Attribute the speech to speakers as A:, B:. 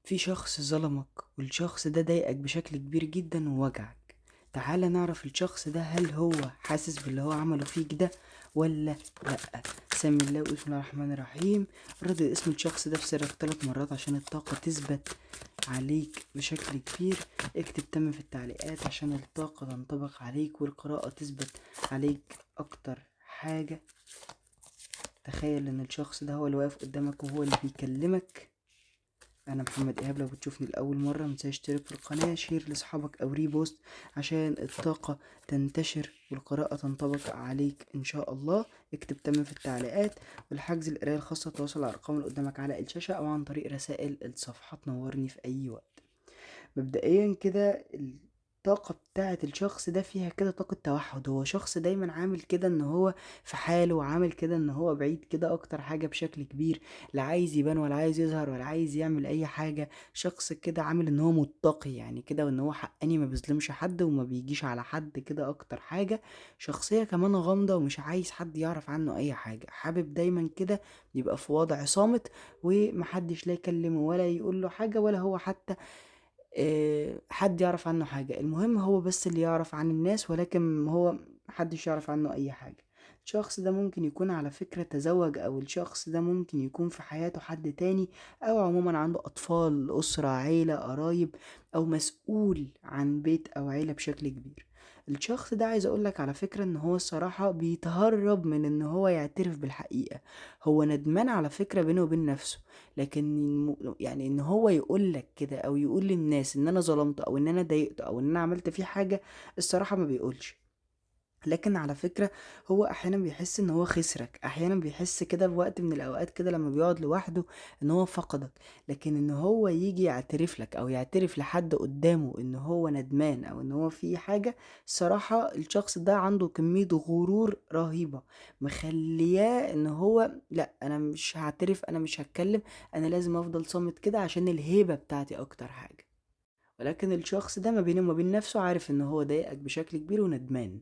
A: في شخص ظلمك والشخص ده ضايقك بشكل كبير جدا ووجعك. تعال نعرف الشخص ده هل هو حاسس باللي هو عمله فيك ده ولا لأ. سمي الله وبسم الله الرحمن الرحيم. ردد اسم الشخص ده في سرك 3 مرات عشان الطاقة تثبت عليك بشكل كبير. اكتب تم في التعليقات عشان الطاقة تنطبق عليك والقراءة تثبت عليك أكتر حاجة. تخيل ان الشخص ده هو اللي واقف قدامك وهو اللي بيكلمك. انا محمد ايهاب، لو بتشوفني لاول مره متنساش تشترك في القناه، شير لاصحابك او ريبوست عشان الطاقه تنتشر والقراءه تنطبق عليك ان شاء الله. اكتب تم في التعليقات. والحجز القرايه الخاصه تواصل على الارقام اللي قدامك على الشاشه او عن طريق رسائل الصفحه. تنورني في اي وقت. مبدئيا كده الطاقة بتاعة الشخص ده فيها كده طاقة توحد. هو شخص دايما عامل كده ان هو في حاله، وعامل كده ان هو بعيد كده اكتر حاجة بشكل كبير. لا عايز يبان ولا عايز يظهر ولا عايز يعمل اي حاجة. شخص كده عامل ان هو متقي يعني كده، وان هو حقاني ما بيظلمش حد وما بيجيش على حد كده اكتر حاجة. شخصية كمان غامضة ومش عايز حد يعرف عنه اي حاجة، حابب دايما كده يبقى في وضع صامت ومحدش لا يكلمه ولا يقول له حاجة ولا هو حتى حد يعرف عنه حاجة. المهم هو بس اللي يعرف عن الناس، ولكن هو محدش يعرف عنه اي حاجة. الشخص ده ممكن يكون على فكرة تزوج، او الشخص ده ممكن يكون في حياته حد تاني، او عموما عنده اطفال، اسرة، عيلة، قرايب، او مسؤول عن بيت او عيلة بشكل كبير. الشخص ده عايز اقولك على فكرة ان هو الصراحة بيتهرب من ان هو يعترف بالحقيقة. هو ندمان على فكرة بينه وبين نفسه، لكن يعني ان هو يقول لك كده او يقول للناس ان انا ظلمته او ان انا ضايقته او ان انا عملت فيه حاجة، الصراحة ما بيقولش. لكن على فكرة هو احيانا بيحس ان هو خسرك، احيانا بيحس كده بوقت من الاوقات كده لما بيقعد لوحده ان هو فقدك. لكن ان هو يجي يعترف لك او يعترف لحد قدامه ان هو ندمان او ان هو في حاجة، الصراحة الشخص ده عنده كمية غرور رهيبة مخلياه ان هو لا، انا مش هعترف، انا مش هتكلم، انا لازم افضل صامت كده عشان الهيبة بتاعتي اكتر حاجة. ولكن الشخص ده ما بينه وما بين نفسه عارف ان هو ضايقك بشكل كبير وندمان.